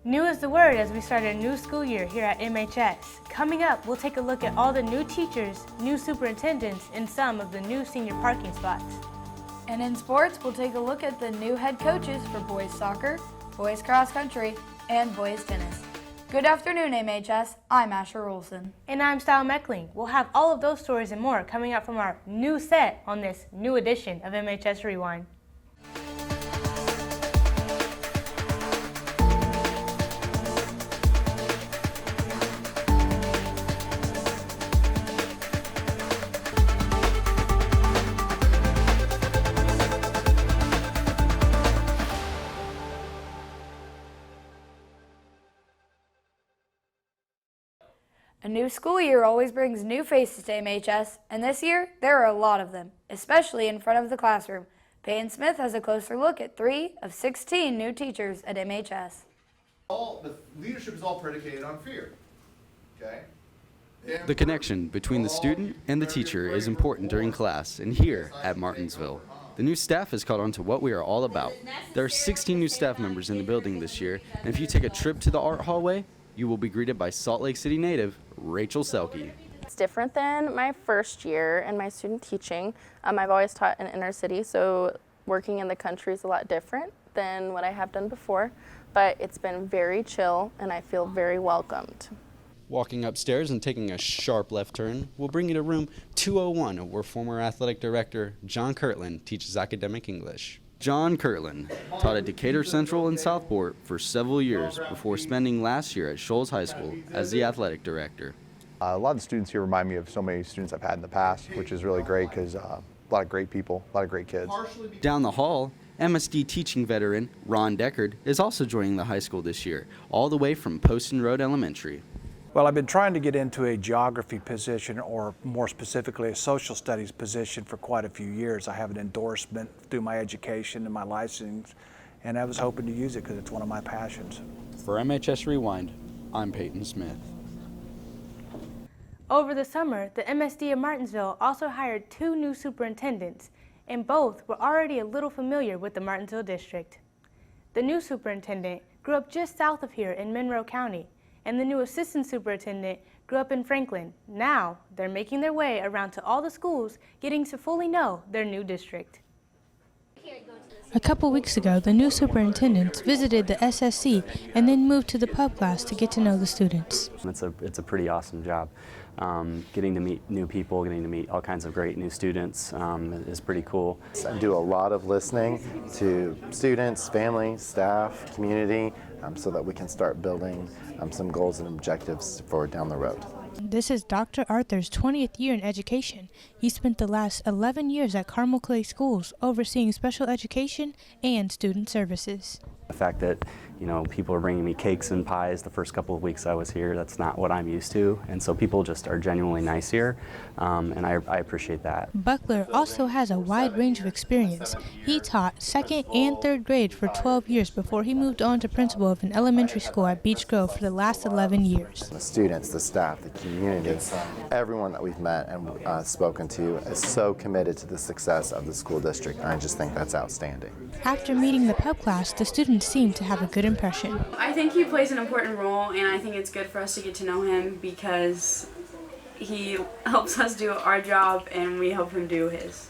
New is the word as we start a new school year here at MHS. Coming up, we'll take a look at all the new teachers, new superintendents, and some of the new senior parking spots. And in sports, we'll take a look at the new head coaches for boys soccer, boys cross country, and boys tennis. Good afternoon, MHS. I'm Asher Olson. And I'm Style Meckling. We'll have all of those stories and more coming up from our new set on this new edition of MHS Rewind. A new school year always brings new faces to MHS, and this year, there are a lot of them, especially in front of the classroom. Peyton Smith has a closer look at 3 of 16 new teachers at MHS. The leadership is all predicated on fear, okay? The connection between the student and the teacher is important during class and here at Martinsville. The new staff has caught on to what we are all about. There are 16 new staff members in the building this year, and if you take a trip to the art hallway, you will be greeted by Salt Lake City native Rachel Selke. It's different than my first year in my student teaching. I've always taught in inner city, so working in the country is a lot different than what I have done before, but it's been very chill and I feel very welcomed. Walking upstairs and taking a sharp left turn will bring you to room 201, where former athletic director John Kirtland teaches academic English. John Kirtland taught at Decatur Central and Southport for several years before spending last year at Shoals High School as the athletic director. A lot of the students here remind me of so many students I've had in the past, which is really great because a lot of great people, a lot of great kids. Down the hall, MSD teaching veteran Ron Deckard is also joining the high school this year, all the way from Poston Road Elementary. Well, I've been trying to get into a geography position, or more specifically a social studies position, for quite a few years. I have an endorsement through my education and my license, and I was hoping to use it because it's one of my passions. For MHS Rewind, I'm Peyton Smith. Over the summer, the MSD of Martinsville also hired 2 new superintendents, and both were already a little familiar with the Martinsville district. The new superintendent grew up just south of here in Monroe County, and the new assistant superintendent grew up in Franklin. Now, they're making their way around to all the schools, getting to fully know their new district. A couple weeks ago, the new superintendents visited the SSC and then moved to the pub class to get to know the students. It's a pretty awesome job. Getting to meet new people, getting to meet all kinds of great new students is pretty cool. I do a lot of listening to students, family, staff, community, so that we can start building some goals and objectives for down the road. This is Dr. Arthur's 20th year in education. He spent the last 11 years at Carmel Clay Schools overseeing special education and student services. The fact that, people are bringing me cakes and pies the first couple of weeks I was here, that's not what I'm used to. And so people just are genuinely nice here, and I appreciate that. Buckler also has a wide range of experience. He taught 2nd and 3rd grade for 12 years before he moved on to principal of an elementary school at Beech Grove for the last 11 years. The students, the staff, the community, everyone that we've met and spoken to is so committed to the success of the school district. I just think that's outstanding. After meeting the pub class, the students seemed to have a good impression. I think he plays an important role, and I think it's good for us to get to know him because he helps us do our job and we help him do his.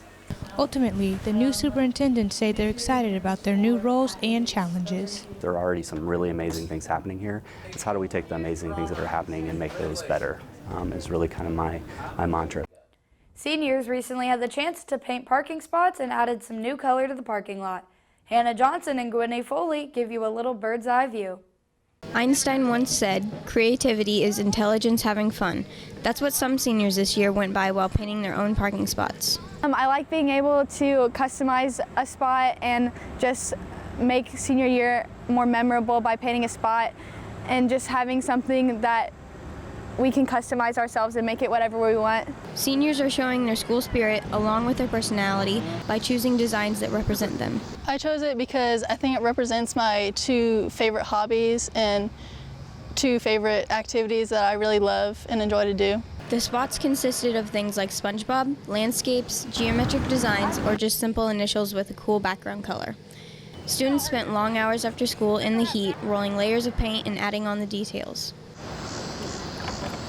Ultimately, the new superintendents say they're excited about their new roles and challenges. There are already some really amazing things happening here. It's how do we take the amazing things that are happening and make those better is really kind of my mantra. Seniors recently had the chance to paint parking spots and added some new color to the parking lot. Hannah Johnson and Gwyneth Foley give you a little bird's eye view. Einstein once said, "Creativity is intelligence having fun." That's what some seniors this year went by while painting their own parking spots. I like being able to customize a spot and just make senior year more memorable by painting a spot and just having something that we can customize ourselves and make it whatever we want. Seniors are showing their school spirit along with their personality by choosing designs that represent them. I chose it because I think it represents my 2 favorite hobbies and 2 favorite activities that I really love and enjoy to do. The spots consisted of things like SpongeBob, landscapes, geometric designs, or just simple initials with a cool background color. Students spent long hours after school in the heat, rolling layers of paint and adding on the details.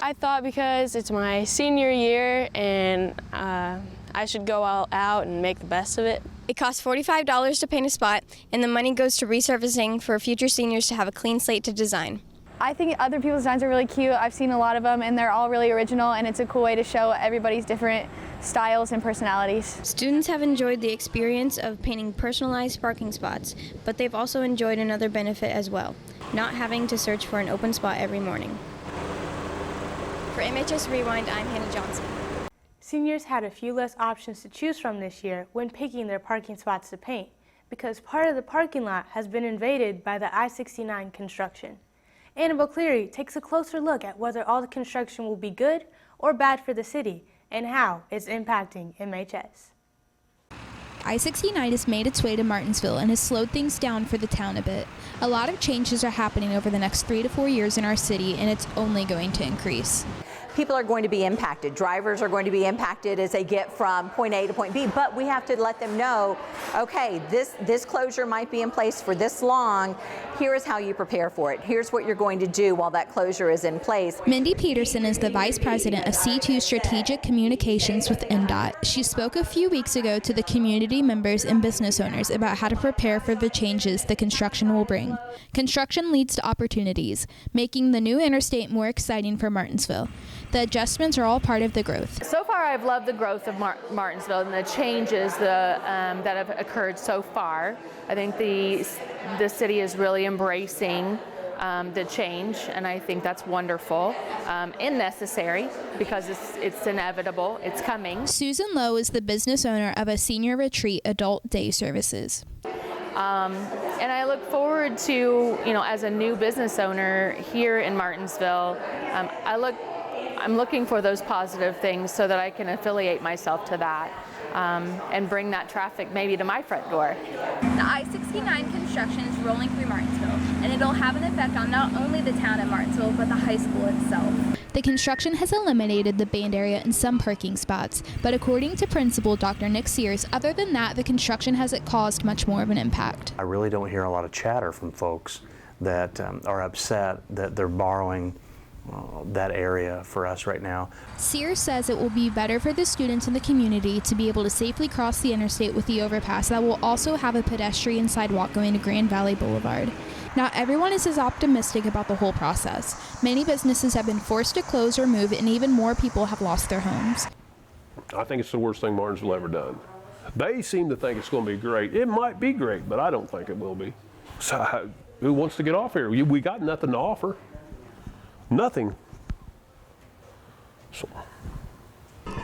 I thought because it's my senior year and I should go all out and make the best of it. It costs $45 to paint a spot, and the money goes to resurfacing for future seniors to have a clean slate to design. I think other people's designs are really cute. I've seen a lot of them and they're all really original, and it's a cool way to show everybody's different styles and personalities. Students have enjoyed the experience of painting personalized parking spots, but they've also enjoyed another benefit as well, not having to search for an open spot every morning. For MHS Rewind, I'm Hannah Johnson. Seniors had a few less options to choose from this year when picking their parking spots to paint, because part of the parking lot has been invaded by the I69 construction. Annabelle Cleary takes a closer look at whether all the construction will be good or bad for the city and how it's impacting MHS. I-69 has made its way to Martinsville and has slowed things down for the town a bit. A lot of changes are happening over the next 3 to 4 years in our city, and it's only going to increase. People are going to be impacted. Drivers are going to be impacted as they get from point A to point B, but we have to let them know, okay, this closure might be in place for this long. Here is how you prepare for it. Here's what you're going to do while that closure is in place. Mindy Peterson is the Vice President of C2 Strategic Communications with NDOT. She spoke a few weeks ago to the community members and business owners about how to prepare for the changes the construction will bring. Construction leads to opportunities, making the new interstate more exciting for Martinsville. The adjustments are all part of the growth. So far, I've loved the growth of Martinsville and the changes that have occurred so far. I think the city is really embracing the change, and I think that's wonderful and necessary because it's inevitable. It's coming. Susan Lowe is the business owner of a senior retreat adult day services. And I look forward to, as a new business owner here in Martinsville, I'm looking for those positive things so that I can affiliate myself to that and bring that traffic maybe to my front door. The I-69 construction is rolling through Martinsville, and it'll have an effect on not only the town of Martinsville, but the high school itself. The construction has eliminated the band area in some parking spots, but according to Principal Dr. Nick Sears, other than that, the construction hasn't caused much more of an impact. I really don't hear a lot of chatter from folks that are upset that they're borrowing that area for us right now. Sears says it will be better for the students in the community to be able to safely cross the interstate with the overpass that will also have a pedestrian sidewalk going to Grand Valley Boulevard. Not everyone is as optimistic about the whole process. Many businesses have been forced to close or move, and even more people have lost their homes. I think it's the worst thing Martinsville ever done. They seem to think it's going to be great. It might be great, but I don't think it will be. So who wants to get off here? We got nothing to offer. Nothing. So.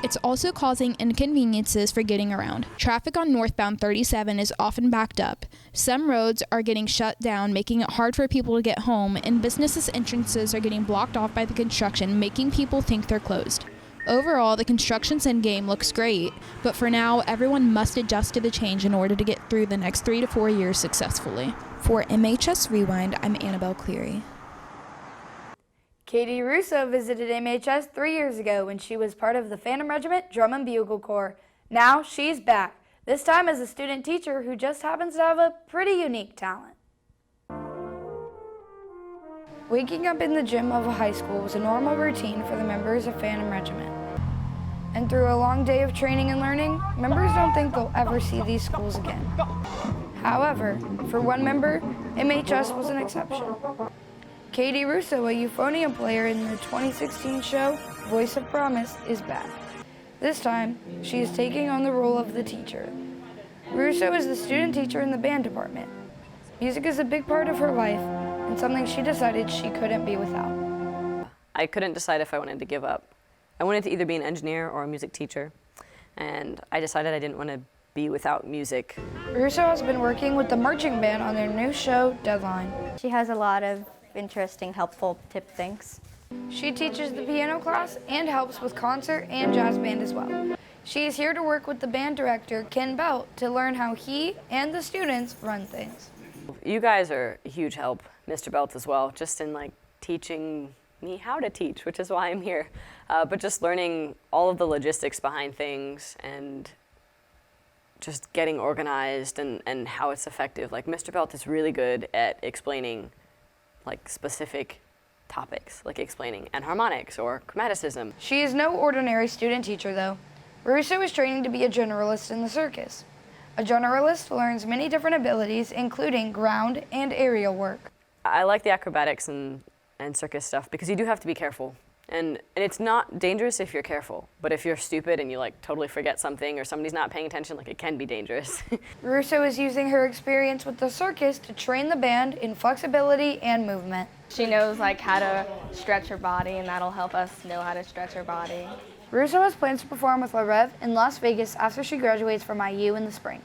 It's also causing inconveniences for getting around. Traffic on northbound 37 is often backed up. Some roads are getting shut down, making it hard for people to get home, and businesses' entrances are getting blocked off by the construction, making people think they're closed. Overall, the construction's endgame looks great, but for now, everyone must adjust to the change in order to get through the next 3 to 4 years successfully. For MHS Rewind, I'm Annabelle Cleary. Katie Russo visited MHS 3 years ago when she was part of the Phantom Regiment Drum and Bugle Corps. Now she's back, this time as a student teacher who just happens to have a pretty unique talent. Waking up in the gym of a high school was a normal routine for the members of Phantom Regiment. And through a long day of training and learning, members don't think they'll ever see these schools again. However, for one member, MHS was an exception. Katie Russo, a euphonium player in the 2016 show Voice of Promise, is back. This time, she is taking on the role of the teacher. Russo is the student teacher in the band department. Music is a big part of her life and something she decided she couldn't be without. I couldn't decide if I wanted to give up. I wanted to either be an engineer or a music teacher, and I decided I didn't want to be without music. Russo has been working with the marching band on their new show, Deadline. She has a lot of interesting, helpful tip things. She teaches the piano class and helps with concert and jazz band as well. She is here to work with the band director, Ken Belt, to learn how he and the students run things. You guys are a huge help, Mr. Belt as well, just in teaching me how to teach, which is why I'm here. But just learning all of the logistics behind things and just getting organized and how it's effective. Like Mr. Belt is really good at explaining like specific topics, like explaining enharmonics or chromaticism. She is no ordinary student teacher though. Russo is training to be a generalist in the circus. A generalist learns many different abilities, including ground and aerial work. I like the acrobatics and circus stuff because you do have to be careful. And it's not dangerous if you're careful, but if you're stupid and you like totally forget something or somebody's not paying attention, like it can be dangerous. Russo is using her experience with the circus to train the band in flexibility and movement. She knows like how to stretch her body, and that'll help us know how to stretch her body. Russo has plans to perform with La Rev in Las Vegas after she graduates from IU in the spring.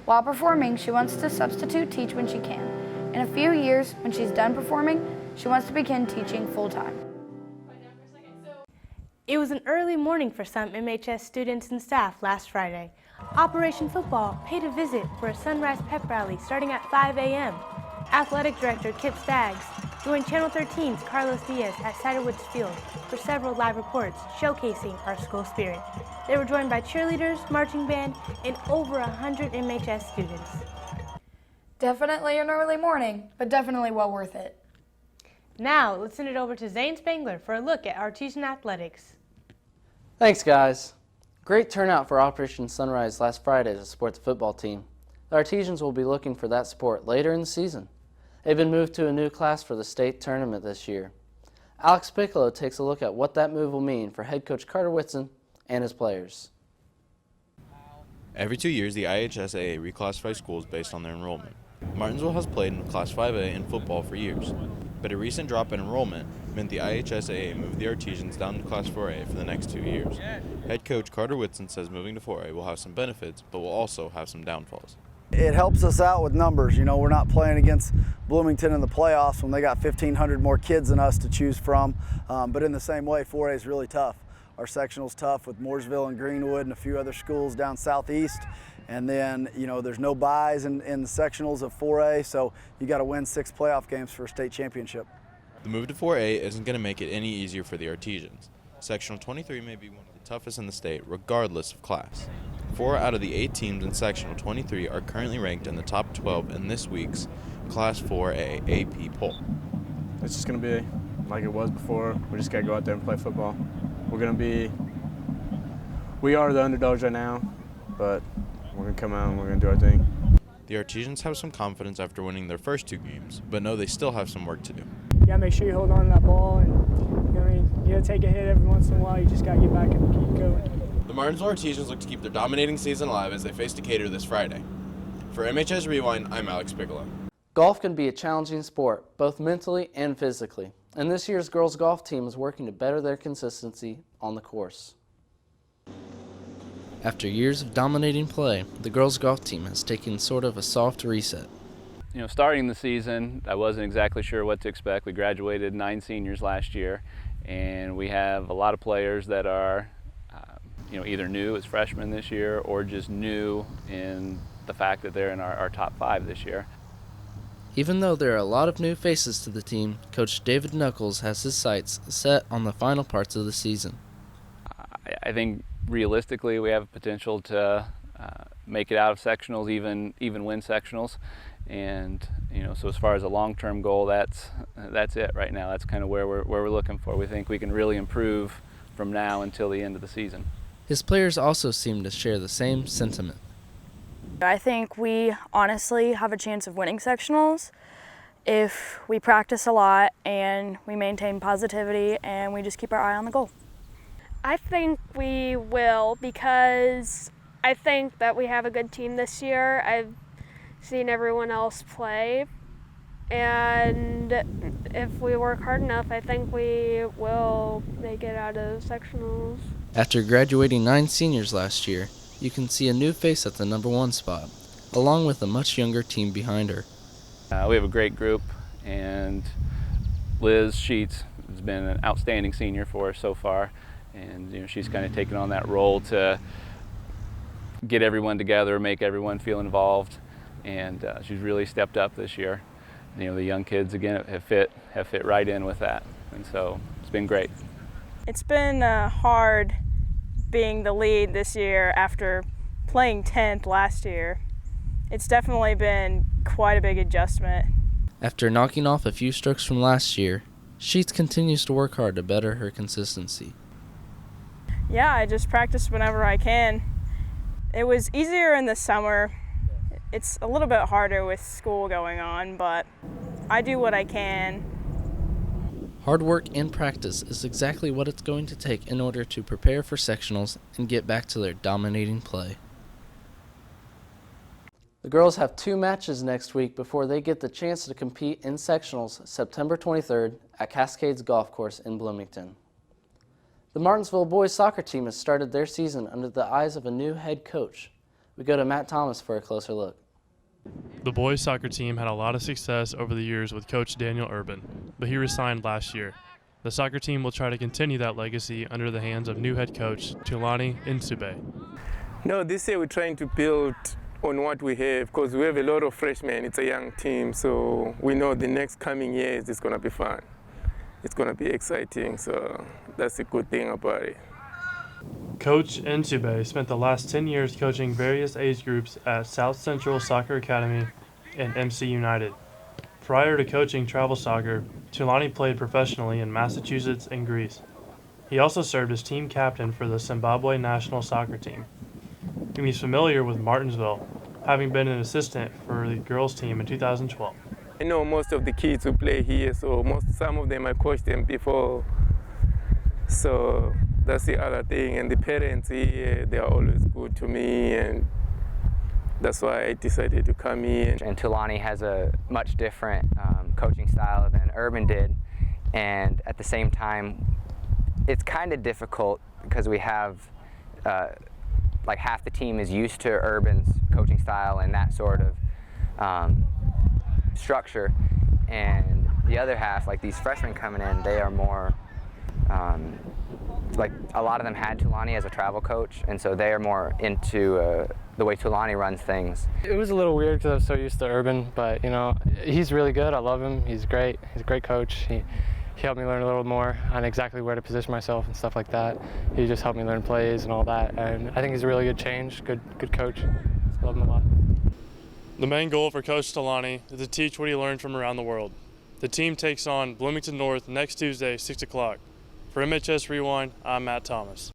While performing, she wants to substitute teach when she can. In a few years, when she's done performing, she wants to begin teaching full-time. It was an early morning for some MHS students and staff last Friday. Operation Football paid a visit for a sunrise pep rally starting at 5 a.m. Athletic Director Kip Staggs joined Channel 13's Carlos Diaz at Ciderwoods Field for several live reports showcasing our school spirit. They were joined by cheerleaders, marching band, and over 100 MHS students. Definitely an early morning, but definitely well worth it. Now, let's send it over to Zane Spangler for a look at Artesian athletics. Thanks, guys. Great turnout for Operation Sunrise last Friday to support the football team. The Artesians will be looking for that support later in the season. They've been moved to a new class for the state tournament this year. Alex Piccolo takes a look at what that move will mean for head coach Carter Whitson and his players. Every 2 years, the IHSAA reclassifies schools based on their enrollment. Martinsville has played in Class 5A in football for years, but a recent drop in enrollment meant the IHSAA moved the Artesians down to Class 4A for the next 2 years. Head coach Carter Whitson says moving to 4A will have some benefits, but will also have some downfalls. It helps us out with numbers. You know, we're not playing against Bloomington in the playoffs when they got 1,500 more kids than us to choose from, but in the same way, 4A is really tough. Our sectional's tough with Mooresville and Greenwood and a few other schools down southeast. And then, you know, there's no byes in the sectionals of 4A, so you got to win 6 playoff games for a state championship. The move to 4A isn't going to make it any easier for the Artesians. Sectional 23 may be one of the toughest in the state, regardless of class. 4 out of the 8 teams in Sectional 23 are currently ranked in the top 12 in this week's Class 4A AP poll. It's just going to be like it was before. We just got to go out there and play football. We are the underdogs right now, but we're going to come out and we're going to do our thing. The Artesians have some confidence after winning their first 2 games, but know they still have some work to do. You got to make sure you hold on to that ball, and you take a hit every once in a while. You just got to get back and keep going. The Martinsville Artesians look to keep their dominating season alive as they face Decatur this Friday. For MHS Rewind, I'm Alex Piccolo. Golf can be a challenging sport, both mentally and physically, and this year's girls golf team is working to better their consistency on the course. After years of dominating play, the girls golf team has taken sort of a soft reset. You know, starting the season, I wasn't exactly sure what to expect. We graduated 9 seniors last year, and we have a lot of players that are, either new as freshmen this year or just new in the fact that they're in our top 5 this year. Even though there are a lot of new faces to the team, Coach David Knuckles has his sights set on the final parts of the season. I think realistically we have potential to make it out of sectionals, even win sectionals, and so as far as a long-term goal, that's it right now. That's kind of where we're looking for. We think we can really improve from now until the end of the season. His players also seem to share the same sentiment. I think we honestly have a chance of winning sectionals if we practice a lot and we maintain positivity and we just keep our eye on the goal. I think we will, because I think that we have a good team this year. I've seen everyone else play, and if we work hard enough, I think we will make it out of sectionals. After graduating 9 seniors last year, you can see a new face at the number 1 spot, along with a much younger team behind her. We have a great group, and Liz Sheets has been an outstanding senior for us so far. And she's kind of taken on that role to get everyone together, make everyone feel involved, and she's really stepped up this year. The young kids again have fit right in with that, and so it's been great. It's been hard being the lead this year after playing 10th last year. It's definitely been quite a big adjustment. After knocking off a few strokes from last year, Sheets continues to work hard to better her consistency. Yeah, I just practice whenever I can. It was easier in the summer. It's a little bit harder with school going on, but I do what I can. Hard work and practice is exactly what it's going to take in order to prepare for sectionals and get back to their dominating play. The girls have 2 matches next week before they get the chance to compete in sectionals September 23rd at Cascades Golf Course in Bloomington. The Martinsville boys soccer team has started their season under the eyes of a new head coach. We go to Matt Thomas for a closer look. The boys soccer team had a lot of success over the years with Coach Daniel Urban, but he resigned last year. The soccer team will try to continue that legacy under the hands of new head coach Tulani Nsube. No, this year we're trying to build on what we have because we have a lot of freshmen. It's a young team, so we know the next coming years is going to be fun. It's going to be exciting, so that's a good thing about it. Coach Nsube spent the last 10 years coaching various age groups at South Central Soccer Academy and MC United. Prior to coaching travel soccer, Tulani played professionally in Massachusetts and Greece. He also served as team captain for the Zimbabwe national soccer team. He's familiar with Martinsville, having been an assistant for the girls team in 2012. I know most of the kids who play here, so some of them I coached them before. So that's the other thing. And the parents here, they are always good to me, and that's why I decided to come here. And Tulani has a much different coaching style than Urban did, and at the same time, it's kind of difficult because we have like half the team is used to Urban's coaching style and that sort of structure, and the other half, like these freshmen coming in, they are more like a lot of them had Tulani as a travel coach, and so they are more into the way Tulani runs things. It was a little weird because I was so used to Urban, but you know, he's really good. I love him. He's great. He's a great coach. He helped me learn a little more on exactly where to position myself and stuff like that. He just helped me learn plays and all that, and I think he's a really good change, good coach. I love him a lot. The main goal for Coach Tulani is to teach what he learned from around the world. The team takes on Bloomington North next Tuesday, 6 o'clock. For MHS Rewind, I'm Matt Thomas.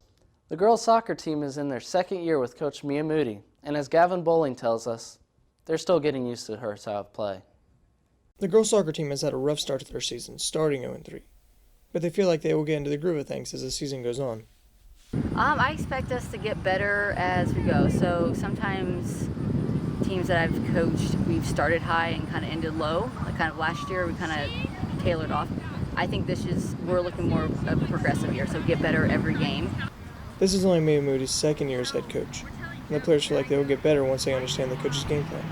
The girls soccer team is in their 2nd year with Coach Mia Moody, and as Gavin Bowling tells us, they're still getting used to her style of play. The girls soccer team has had a rough start to their season, starting 0-3, but they feel like they will get into the groove of things as the season goes on. I expect us to get better as we go. So sometimes teams that I've coached, we've started high and kind of ended low. Like kind of last year, we kind of tailored off. I think we're looking more of a progressive year, so get better every game. This is only Mia Moody's 2nd year as head coach, and the players feel like they will get better once they understand the coach's game plan.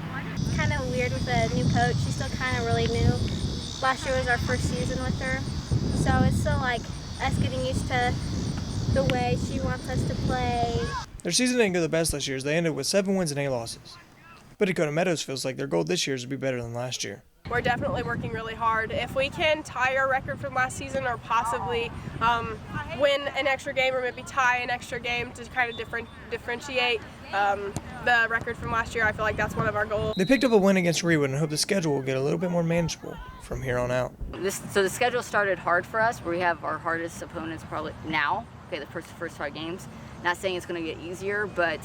Kind of weird with a new coach. She's still kind of really new. Last year was our first season with her, so it's still like us getting used to the way she wants us to play. Their season didn't go the best this year as they ended with 7 wins and 8 losses. But Dakota Meadows feels like their goal this year is to be better than last year. We're definitely working really hard. If we can tie our record from last season or possibly win an extra game or maybe tie an extra game to kind of differentiate the record from last year, I feel like that's one of our goals. They picked up a win against Rewind and hope the schedule will get a little bit more manageable from here on out. So the schedule started hard for us. We have our hardest opponents probably now, the first 5 games. Not saying it's going to get easier, but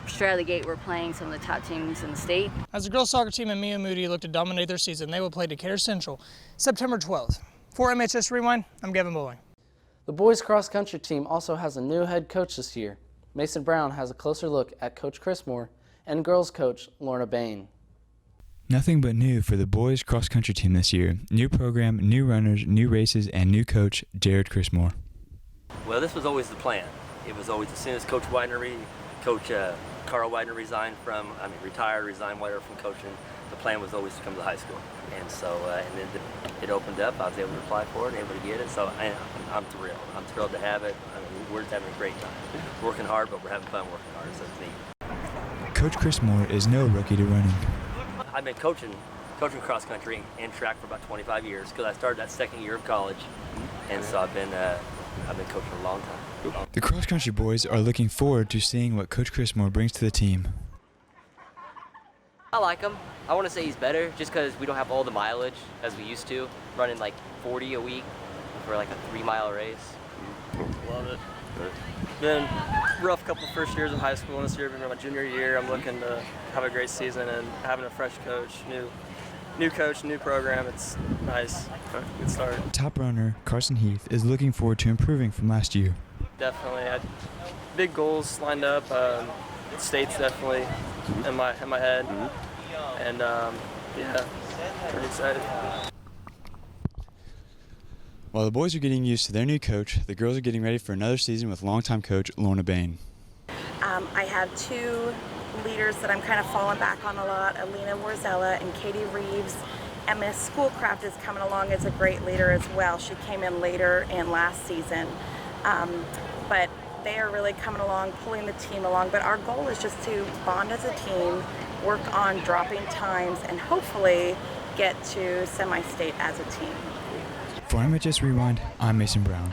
straight out of the gate, we're playing some of the top teams in the state. As the girls soccer team and Mia Moody look to dominate their season, they will play Decatur Central September 12th. For MHS Rewind, I'm Gavin Bowling. The boys cross country team also has a new head coach this year. Mason Brown has a closer look at Coach Chris Moore and girls coach Lorna Bain. Nothing but new for the boys cross country team this year. New program, new runners, new races, and new coach Jared Chris Moore. Well, this was always the plan. It was always as soon as Coach Carl Widener resigned resigned Widener from coaching, the plan was always to come to high school. And so, and then it opened up. I was able to apply for it, able to get it. So I'm thrilled. I'm thrilled to have it. I mean, we're just having a great time. Working hard, but we're having fun working hard, so it's neat. Coach Chris Moore is no rookie to running. I've been coaching cross country and track for about 25 years because I started that 2nd year of college. And so I've been I've been coaching a long time. The cross-country boys are looking forward to seeing what Coach Chrismore brings to the team. I like him. I want to say he's better just because we don't have all the mileage as we used to, running like 40 a week for like a 3-mile race. Love it. Been a rough couple first years of high school, and this year being my junior year. I'm looking to have a great season, and having a fresh coach, new coach, new program. It's nice. Good start. Top runner Carson Heath is looking forward to improving from last year. Definitely had big goals lined up. State's definitely in my head, and yeah, pretty excited. While the boys are getting used to their new coach, the girls are getting ready for another season with longtime coach Lorna Bain. I have two leaders that I'm kind of falling back on a lot, Alina Warzella and Katie Reeves. And Miss Schoolcraft is coming along as a great leader as well. She came in later in last season. But they are really coming along, pulling the team along. But our goal is just to bond as a team, work on dropping times, and hopefully get to semi-state as a team. For MHS Rewind, I'm Mason Brown.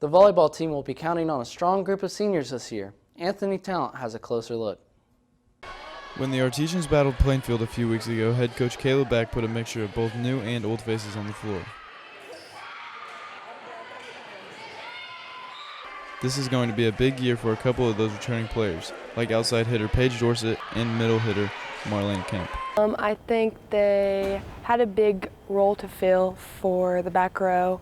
The volleyball team will be counting on a strong group of seniors this year. Anthony Talent has a closer look. When the Artesians battled Plainfield a few weeks ago, head coach Caleb Beck put a mixture of both new and old faces on the floor. This is going to be a big year for a couple of those returning players, like outside hitter Paige Dorsett and middle hitter Marlene Kemp. I think they had a big role to fill for the back row,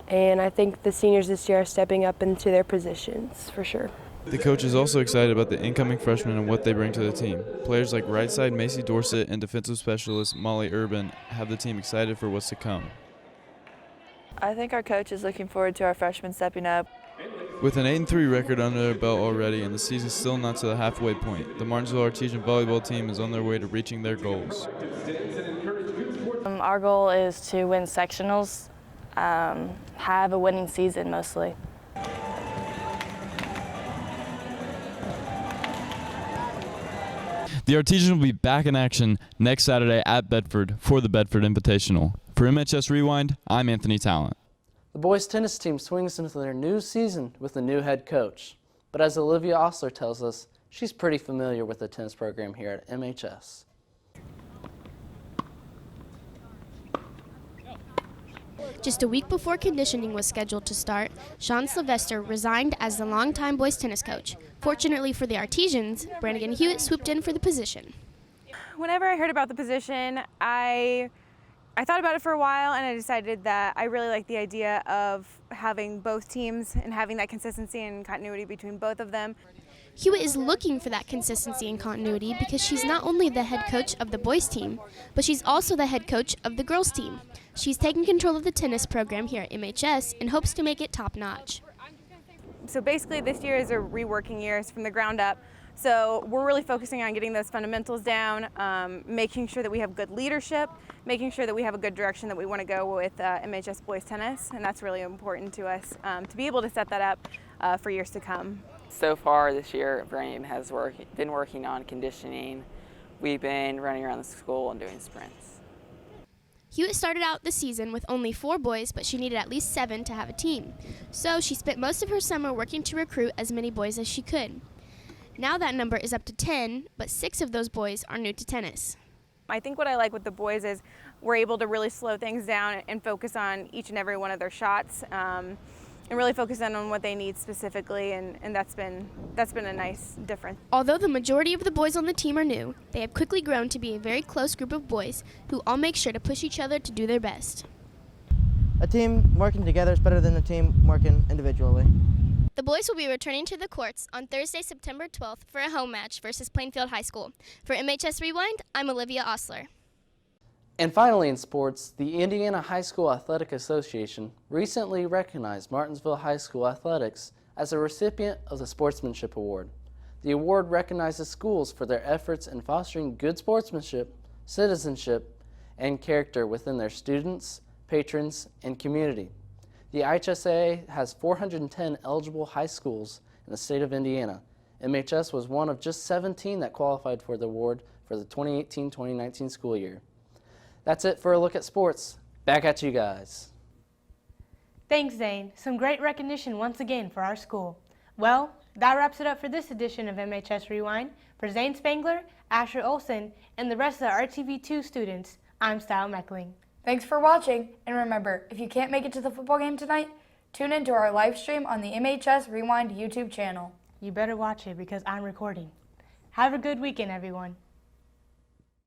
and I think the seniors this year are stepping up into their positions for sure. The coach is also excited about the incoming freshmen and what they bring to the team. Players like right side Macy Dorsett and defensive specialist Molly Urban have the team excited for what's to come. I think our coach is looking forward to our freshmen stepping up. With an 8-3 record under their belt already and the season still not to the halfway point, the Martinsville Artesian volleyball team is on their way to reaching their goals. Our goal is to win sectionals, have a winning season mostly. The Artesian will be back in action next Saturday at Bedford for the Bedford Invitational. For MHS Rewind, I'm Anthony Talent. The boys tennis team swings into their new season with a new head coach. But as Olivia Osler tells us, she's pretty familiar with the tennis program here at MHS. Just a week before conditioning was scheduled to start, Sean Sylvester resigned as the longtime boys tennis coach. Fortunately for the Artesians, Brannigan Hewitt swooped in for the position. Whenever I heard about the position, I thought about it for a while, and I decided that I really like the idea of having both teams and having that consistency and continuity between both of them. Hewitt is looking for that consistency and continuity because she's not only the head coach of the boys team, but she's also the head coach of the girls team. She's taking control of the tennis program here at MHS and hopes to make it top-notch. So basically this year is a reworking year from the ground up. So we're really focusing on getting those fundamentals down, making sure that we have good leadership, making sure that we have a good direction that we want to go with MHS boys tennis, and that's really important to us to be able to set that up for years to come. So far this year, Brannigan has been working on conditioning. We've been running around the school and doing sprints. Hewitt started out the season with only 4 boys, but she needed at least 7 to have a team. So she spent most of her summer working to recruit as many boys as she could. Now that number is up to 10, but 6 of those boys are new to tennis. I think what I like with the boys is we're able to really slow things down and focus on each and every one of their shots. And really focus in on what they need specifically, and that's been a nice difference. Although the majority of the boys on the team are new, they have quickly grown to be a very close group of boys who all make sure to push each other to do their best. A team working together is better than a team working individually. The boys will be returning to the courts on Thursday, September 12th for a home match versus Plainfield High School. For MHS Rewind, I'm Olivia Osler. And finally in sports, the Indiana High School Athletic Association recently recognized Martinsville High School Athletics as a recipient of the Sportsmanship Award. The award recognizes schools for their efforts in fostering good sportsmanship, citizenship, and character within their students, patrons, and community. The IHSAA has 410 eligible high schools in the state of Indiana. MHS was one of just 17 that qualified for the award for the 2018-2019 school year. That's it for a look at sports. Back at you guys. Thanks, Zane. Some great recognition once again for our school. Well, that wraps it up for this edition of MHS Rewind. For Zane Spangler, Asher Olson, and the rest of the RTV2 students, I'm Style Meckling. Thanks for watching, and remember, if you can't make it to the football game tonight, tune in to our live stream on the MHS Rewind YouTube channel. You better watch it because I'm recording. Have a good weekend, everyone.